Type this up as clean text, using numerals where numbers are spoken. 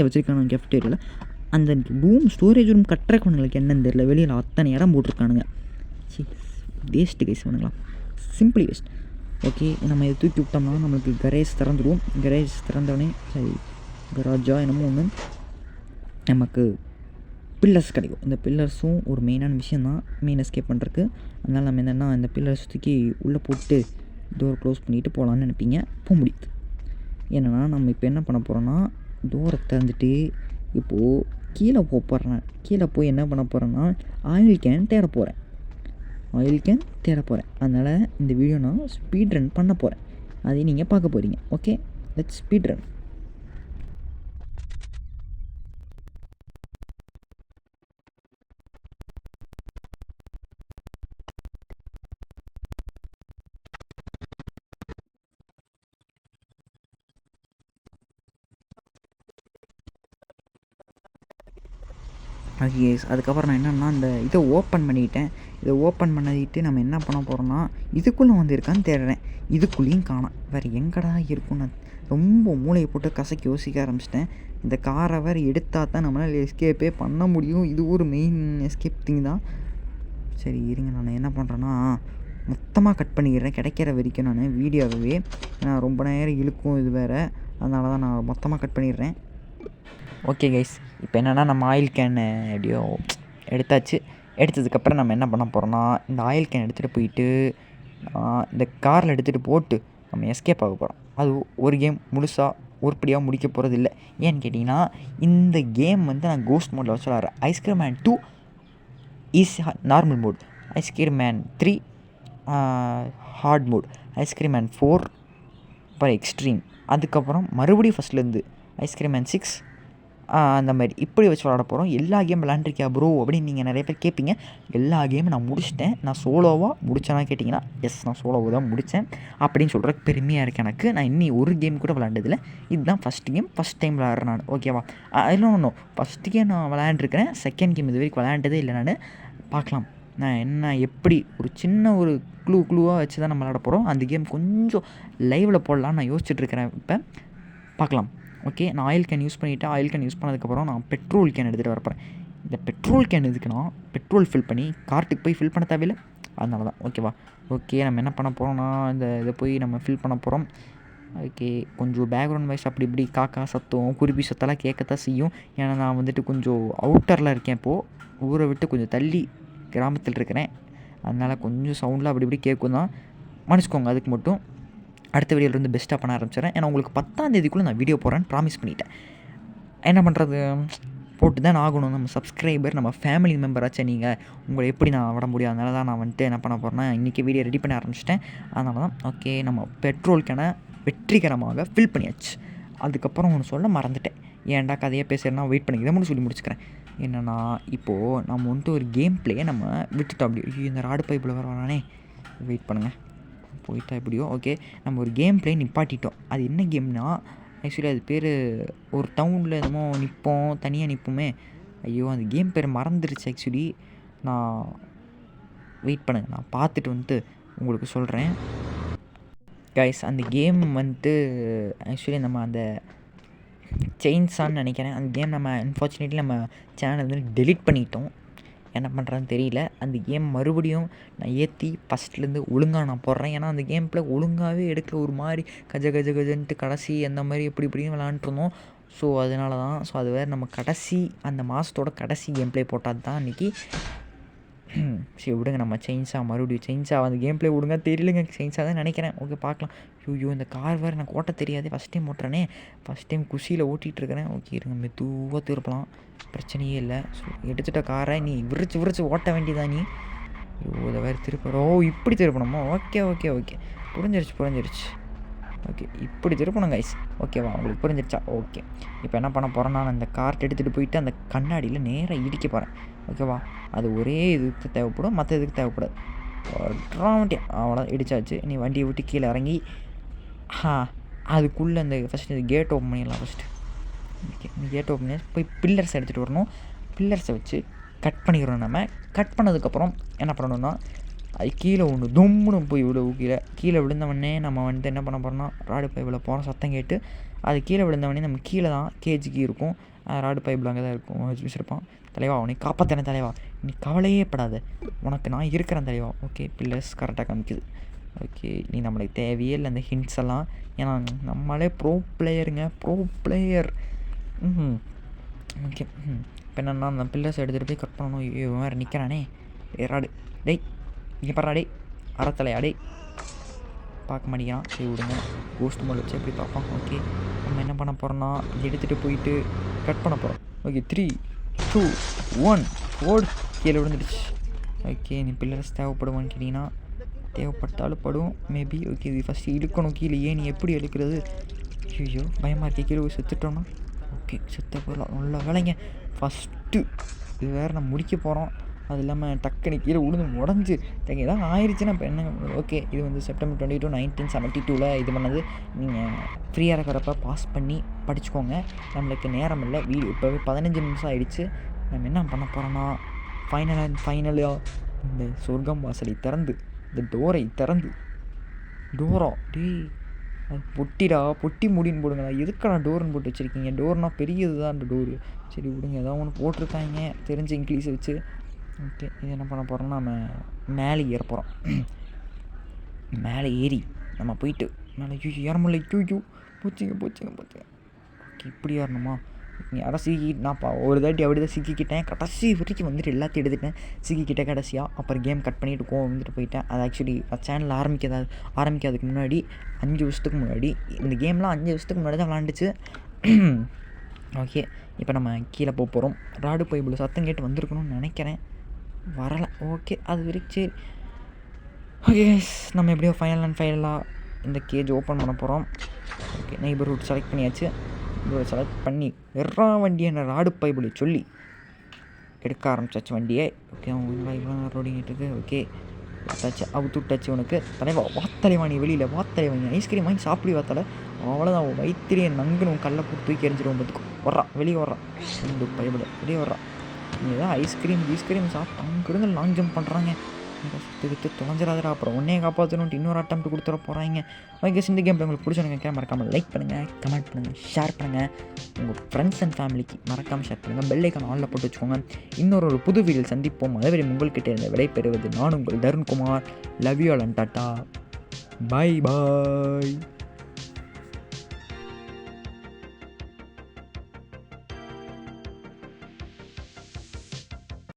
வச்சுருக்கானுங்க கெஃப்டேரியாவில். அந்த room storage room கட்டுறவனுங்களுக்கு என்னன்னு தெரியல, வெளியில் அத்தனை இடம் போட்டிருக்கானுங்க. வேஸ்ட்டு கைஸ் வேணுங்களாம், சிம்பிளி வேஸ்ட். ஓகே, நம்ம இதை தூக்கி விட்டோம்னா நம்மளுக்கு கரேஜ் திறந்துடும். கரேஜ் திறந்தோடனே சரி கராஜா என்னமோ ஒன்று நமக்கு பில்லர்ஸ் கிடைக்கும். இந்த பில்லர்ஸும் ஒரு மெயினான விஷயந்தான் மெயின் எஸ்கேப் பண்ணுறதுக்கு. அதனால் நம்ம என்னென்னா இந்த பில்லர்ஸ் தூக்கி உள்ளே போட்டு டோர் க்ளோஸ் பண்ணிவிட்டு போகலான்னு நினைப்பீங்க, போக முடியுது. ஏன்னா நம்ம இப்போ என்ன பண்ண போகிறோன்னா டோரை திறந்துட்டு இப்போது கீழே போகிறேன். கீழே போய் என்ன பண்ண போகிறேன்னா ஆயில் கேன் தேட போகிறேன். அதனால் இந்த வீடியோ நான் ஸ்பீட் ரன் பண்ண போகிறேன், அதையும் நீங்கள் பார்க்க போகிறீங்க. Okay, let's speed run. அதுக்கப்புறம் நான் என்னென்னா இந்த இதை ஓப்பன் பண்ணிவிட்டேன். இதை ஓப்பன் பண்ணிட்டு நம்ம என்ன பண்ண போகிறோன்னா இதுக்குள்ளே வந்து இருக்கான்னு தேடுறேன். இதுக்குள்ளேயும் காணோம். வேறு எங்கடா இருக்கும்? நான் ரொம்ப மூளையை போட்டு கசக்கி யோசிக்க ஆரம்பிச்சிட்டேன். இந்த காரை வேறு எடுத்தால் தான் நம்மளால் எஸ்கேப்பே பண்ண முடியும். இது ஒரு மெயின் எஸ்கேப் திங் தான். சரி இருங்க, நான் என்ன பண்ணுறேன்னா மொத்தமாக கட் பண்ணிக்கிறேன் கிடைக்கிற வரைக்கும். நான் வீடியோவே நான் ரொம்ப நேரம் இழுக்கும் இது வேறு, அதனால தான் நான் மொத்தமாக கட் பண்ணிடுறேன். ஓகே கைஸ், இப்போ என்னென்னா நம்ம ஆயில் கேன் எப்படியோ எடுத்தாச்சு. எடுத்ததுக்கப்புறம் நம்ம என்ன பண்ண போகிறோன்னா இந்த ஆயில் கேன் எடுத்துகிட்டு போயிட்டு இந்த காரில் எடுத்துகிட்டு போட்டு நம்ம எஸ்கேப் ஆக போகிறோம். அது ஒரு கேம் முழுசாக உருப்படியாக முடிக்க போகிறது இல்லை. ஏன்னு கேட்டிங்கன்னா இந்த கேம் வந்து நான் கோஸ்ட் மோடில் வச்சு விளாட்றேன். Ice cream man 2 is normal mode, ice cream man 3 hard mode, ice cream man 4 அப்புறம் எக்ஸ்ட்ரீம், அதுக்கப்புறம் மறுபடியும் ஃபஸ்ட்லேருந்து ஐஸ்கிரீம் மேன் 6 அந்த மாதிரி இப்படி வச்சு விளாட போகிறோம். எல்லா கேம் விளாண்டுருக்கியா ப்ரோ அப்படின்னு நீங்கள் நிறைய பேர் கேட்பீங்க. எல்லா கேமும் நான் முடிச்சிட்டேன். நான் சோலோவாக முடித்தேன்னா கேட்டிங்கன்னா எஸ், நான் சோலோவாக தான் முடித்தேன் அப்படின்னு சொல்கிறதுக்கு பெருமையாக இருக்குது எனக்கு. நான் இன்னி ஒரு கேம் கூட விளாண்டதில்லை. இதுதான் ஃபஸ்ட் கேம், ஃபஸ்ட் டைம் விளாட்றேன் நான். ஓகேவா? இன்னும் ஃபஸ்ட்டு கேம் நான் விளையாண்டுருக்கிறேன், செகண்ட் கேம் இது வரைக்கும் விளையாண்டதே இல்லை நான். பார்க்கலாம் நான் என்ன எப்படி ஒரு சின்ன ஒரு க்ளூவாக வச்சு தான் நம்ம விளாட போகிறோம். அந்த கேம் கொஞ்சம் லைவில் போடலான்னு நான் யோசிச்சுட்ருக்கிறேன். இப்போ பார்க்கலாம். ஓகே, நான் ஆயில் கேன் யூஸ் பண்ணிவிட்டு ஆயில் கேன் யூஸ் பண்ணதுக்கப்புறம் நான் பெட்ரோல் கேன் எடுத்துகிட்டு வரப்போகிறேன். இந்த பெட்ரோல் கேன் எதுக்குன்னா பெட்ரோல் ஃபில் பண்ணி கார்ட்டுக்கு போய் ஃபில் பண்ண தேவையில்லை, அதனால தான். ஓகேவா? ஓகே, நம்ம என்ன பண்ண போகிறோம்னா இந்த இதை போய் நம்ம ஃபில் பண்ண போகிறோம். ஓகே, கொஞ்சம் பேக்ரவுண்ட் வாய்ஸ் அப்படி இப்படி காக்கா சத்தம் குருவி சத்தம்லாம் கேட்கத்தான் செய்யும். ஏன்னா நான் வந்துட்டு கொஞ்சம் அவுட்டரில் இருக்கேன். இப்போது ஊரை விட்டு கொஞ்சம் தள்ளி கிராமத்தில் இருக்கிறேன், அதனால் கொஞ்சம் சவுண்டில் அப்படி இப்படி கேட்கும் தான், மன்னிச்சுக்கோங்க. அதுக்கு மட்டும் அடுத்த வீடியோலேருந்து பெஸ்ட்டாக பண்ண ஆரம்பிச்சிடறேன். ஏன்னா உங்களுக்கு 10ஆம் தேதிக்குள்ளே நான் வீடியோ போடுறேன்னு ப்ராமிஸ் பண்ணிட்டேன். என்ன பண்ணுறது, போட்டு தான் ஆகணும். நம்ம சப்ஸ்கிரைபர், நம்ம ஃபேமிலி மெம்பராச்சும் நீங்கள், உங்களை எப்படி நான் விட முடியும்? அதனால தான் நான் வந்துட்டு என்ன பண்ண போகிறேன்னா இன்றைக்கி வீடியோ ரெடி பண்ண ஆரம்பிச்சிட்டேன். அதனால தான். ஓகே, நம்ம பெட்ரோல் கேனை வெற்றிகரமாக ஃபில் பண்ணியாச்சு. அதுக்கப்புறம் ஒன்று சொல்ல மறந்துட்டேன், ஏன்டா கதையாக பேசுகிறேன்னா வெயிட் பண்ணிக்கிறேன் மட்டும் சொல்லி முடிச்சுக்கிறேன். என்னென்னா இப்போது நம்ம வந்துட்டு ஒரு கேம் பிளேயை நம்ம விட்டுட்டோம். அப்படி இந்த ராடு பைப்பில் வரானே, வெயிட் பண்ணுங்கள், போயிட்டா எப்படியோ. ஓகே, நம்ம ஒரு கேம் பிளே நிப்பாட்டிட்டோம். அது என்ன கேம்னா ஆக்சுவலி அது பேர் ஒரு டவுனில் என்னமோ நிற்போம், தனியாக நிற்போமே. ஐயோ, அந்த கேம் பேர் மறந்துடுச்சு ஆக்சுவலி. நான் வெயிட் பண்ணுங்கள், நான் பார்த்துட்டு வந்துட்டு உங்களுக்கு சொல்கிறேன் கைஸ். அந்த கேம் வந்துட்டு ஆக்சுவலி நம்ம அந்த செயின்ஸான்னு நினைக்கிறேன். அந்த கேம் நம்ம அன்ஃபார்ச்சுனேட்லி நம்ம சேனல் வந்து டெலீட் பண்ணிட்டோம். என்ன பண்ணுறான்னு தெரியல. அந்த கேம் மறுபடியும் நான் ஏற்றி ஃபஸ்ட்லேருந்து ஒழுங்காக நான் போடுறேன். ஏன்னா அந்த கேமில் ஒழுங்காகவே எடுக்கல, ஒரு மாதிரி கஜன்ட்டு கடைசி அந்த மாதிரி எப்படி இப்படின்னு விளாண்டுருந்தோம். ஸோ அதனால தான். ஸோ அது வேறு நம்ம கடைசி அந்த மாதத்தோட கடைசி கேம் ப்ளே போட்டால் தான் அன்றைக்கி. சரி விடுங்க, நம்ம மறுபடியும் அந்த கேம் ப்ளே விடுங்க, தெரியலங்க, தான் நினைக்கிறேன். ஓகே, பார்க்கலாம். ஐயோ, இந்த கார் வேறு எனக்கு ஓட்ட தெரியாது, ஃபஸ்ட் டைம் ஓட்டுறேனே, ஃபஸ்ட் டைம் குஷியில் ஓட்டிகிட்ருக்கிறேன். ஓகே இருங்க, மெதுவாக திருப்பலாம், பிரச்சனையே இல்லை. ஸோ எடுத்துகிட்ட காரை நீ விரிச்சு ஓட்ட வேண்டியதான் நீ. ஐயோ, இதை வேறு திருப்பறோம். இப்படி திருப்பணுமா? ஓகே புரிஞ்சிருச்சு. ஓகே, இப்படி திருப்பணும் கைஸ். ஓகேவா, உங்களுக்கு புரிஞ்சிருச்சா? ஓகே, இப்போ என்ன பண்ண போகிறேன்னா நான் அந்த கார்ட் எடுத்துகிட்டு போயிட்டு அந்த கண்ணாடியில் நேராக இடிக்க போகிறேன். ஓகேவா, அது ஒரே இதுக்கு தேவைப்படும், மற்ற இதுக்கு தேவைப்படாது. அவ்வளோ இடிச்சாச்சு. நீ வண்டியை விட்டு கீழே இறங்கி அதுக்குள்ளே அந்த ஃபஸ்ட்டு இந்த கேட் ஓப்பன் பண்ணிடலாம். ஃபஸ்ட்டு ஓகே, இந்த கேட் ஓப்பன் பண்ணி போய் பில்லர்ஸ் எடுத்துகிட்டு வரணும். பில்லர்ஸை வச்சு கட் பண்ணிக்கிறோம். நம்ம கட் பண்ணதுக்கப்புறம் என்ன பண்ணணும்னா அது கீழே ஒன்று தும்முன்னு போய் கீழே விழுந்தவொடனே நம்ம வந்துட்டு என்ன பண்ண போகிறோம்னா ராடு பைப்பில் போகிறோம். சத்தம் கேட்டு அது கீழே விழுந்தவொடனே நம்ம கீழே தான் கேஜிக்கு இருக்கும். ராடு பைப்பில் அங்கே தான் இருக்கும் வச்சுருப்பான். தலைவா உன்னை காப்பாற்றினேன் தலைவா, நீ கவலையே படாத, உனக்கு நான் இருக்கிறேன் தலைவா. ஓகே பில்லர்ஸ் கரெக்டாக காமிக்குது. ஓகே நீ நம்மளுக்கு தேவையே இல்லை அந்த ஹிண்ட்ஸ் எல்லாம், ஏன்னா நம்மளே ப்ரோ பிளேயர். ஓகே இப்போ என்னென்னா அந்த பில்லர்ஸ் எடுத்துகிட்டு போய் கட் பண்ணணும். இவன் வேறு நிற்கிறானே ராடு. டேய் இங்கே பரா டேய் அறத்தலையா டேய், பார்க்க மாட்டேங்கிறான். சரி விடுங்க, கோஸ்ட் மோல் வச்சு எப்படி பார்ப்போம். ஓகே நம்ம என்ன பண்ண போகிறோன்னா எடுத்துகிட்டு போயிட்டு கட் பண்ண போகிறோம். ஓகே 3, 2, 1 ஓடு. கீழே விழுந்துடுச்சு. ஓகே நீ பில்லர்ஸ் தேவைப்படுவான்னு கேட்டிங்கன்னா தேவைப்பட்டாலும் படும் மேபி. ஓகே இது ஃபஸ்ட்டு இழுக்கணும் கீழே. ஏன் நீ எப்படி இழுக்கிறது? ஐயோ பயமாக இருக்கே, கீழே போய் செத்துட்டோன்னா. ஓகே செத்த போகலாம். நல்ல வேலைங்க ஃபஸ்ட்டு இது வேறு நம்ம முடிக்க போகிறோம். அது இல்லாமல் டக்குனு கீழே உழுந்து உடஞ்சி எதாவது ஆயிடுச்சுன்னா இப்போ என்ன. ஓகே இது வந்து செப்டம்பர் 22, 1972 இது பண்ணது. நீங்கள் ஃப்ரீயாக இருக்கிறப்ப பாஸ் பண்ணி படிச்சுக்கோங்க. நம்மளுக்கு நேரம் இல்லை, வீடியோ இப்போவே 15 நிமிஷம் ஆகிடுச்சு. நம்ம என்ன பண்ண போகிறோன்னா ஃபைனலாக இந்த சொர்க்கம் வாசலை திறந்து இந்த டோரை திறந்து டோரா டே அது பொட்டி முடின்னு போடுங்க. எதுக்கடா டோர்னு போட்டு வச்சுருக்கீங்க? டோர்னால் பெரியது தான் அந்த டோரு. சரி விடுங்க, ஏதாவது ஒன்று போட்டிருக்காங்க தெரிஞ்ச இங்கிலீஷை வச்சு. ஓகே இது என்ன பண்ண போகிறோம்னா நம்ம மேலே ஏற போகிறோம். மேலே ஏறி நம்ம போயிட்டு மேலே ஏற முடியல. போச்சுங்க. ஓகே இப்படி ஏறணுமா? நீ யாரை சிக்கிக்கிட்டு நான் ஒரு தாட்டி அப்படி தான் சிக்கிக்கிட்டேன். கடைசி வரைக்கும் வந்துட்டு எல்லாத்தையும் எடுத்துட்டேன், சிக்கிக்கிட்டேன் கடைசியாக. அப்புறம் கேம் கட் பண்ணிவிட்டு வந்துட்டு போயிட்டேன். அது ஆக்சுவலி சேனல் ஆரம்பிக்கிறதுக்கு முன்னாடி 5 வருஷத்துக்கு முன்னாடி இந்த கேம்லாம் 5 வருஷத்துக்கு முன்னாடி தான் விளாண்டுச்சு. ஓகே இப்போ நம்ம கீழே போகிறோம். ராடு போய் இவ்வளோ சத்தம் கேட்டு வந்திருக்கணும்னு நினைக்கிறேன், வரலை. ஓகே அது வரைக்கும் சரி. ஓகே நம்ம எப்படியோ ஃபைனலாக இந்த கேஜ் ஓப்பன் பண்ண போகிறோம். ஓகே நெய்பர்ஹுட் செலக்ட் பண்ணியாச்சு. இதோட செலக்ட் பண்ணி வண்டியை நான் ராடு பைபிளை சொல்லி எடுக்க ஆரம்பிச்சாச்சு வண்டியை. ஓகே அவங்க இவ்வளோ ரோடிங்கிட்டு இருக்கு. ஓகே அவுத்துட்டாச்சு உனக்கு தலைவா. வாத்தலைவா நீ வெளியில் வாத்தலைவாங்க ஐஸ்கிரீம் வாங்கி சாப்பிடி வாத்தலை. அவ்வளோதான் வயிற்றுலேயே நங்குனும் கல்லை போட்டு தூக்கி எரிஞ்சிடும். பார்த்துக்கும் வர்றான் வெளியே வர்றான். ரெண்டு பைபிளை வெளியே வர்றான். நீ ஏதாவது ஐஸ்கிரீம் சாப்பிட்டு அவங்க இருங்க லாங் ஜம்ப் பண்ணுறாங்க. சுற்றி தொலைஞ்சிடாதரா, அப்புறம் ஒன்றே காப்பாற்றணுன்ட்டு இன்னொரு அட்டம் கொடுத்துட போகிறாங்க. ஓகே இந்த கேம் உங்களுக்கு பிடிச்சவங்க மறக்காமல் லைக் பண்ணுங்கள், கமெண்ட் பண்ணுங்கள், ஷேர் பண்ணுங்கள். உங்கள் ஃப்ரெண்ட்ஸ் அண்ட் ஃபேமிலிக்கு மறக்காமல் ஷேர் பண்ணுங்கள். பெல் ஐக்கான் ஆனில் போட்டு வச்சுக்கோங்க. இன்னொரு புது வீடியோவில் சந்திப்போம். அதுவரை உங்கள்கிட்ட இருந்த விடைபெறுவது நான் உங்கள் Tarun Kumar. Love you all and tata, bye bye.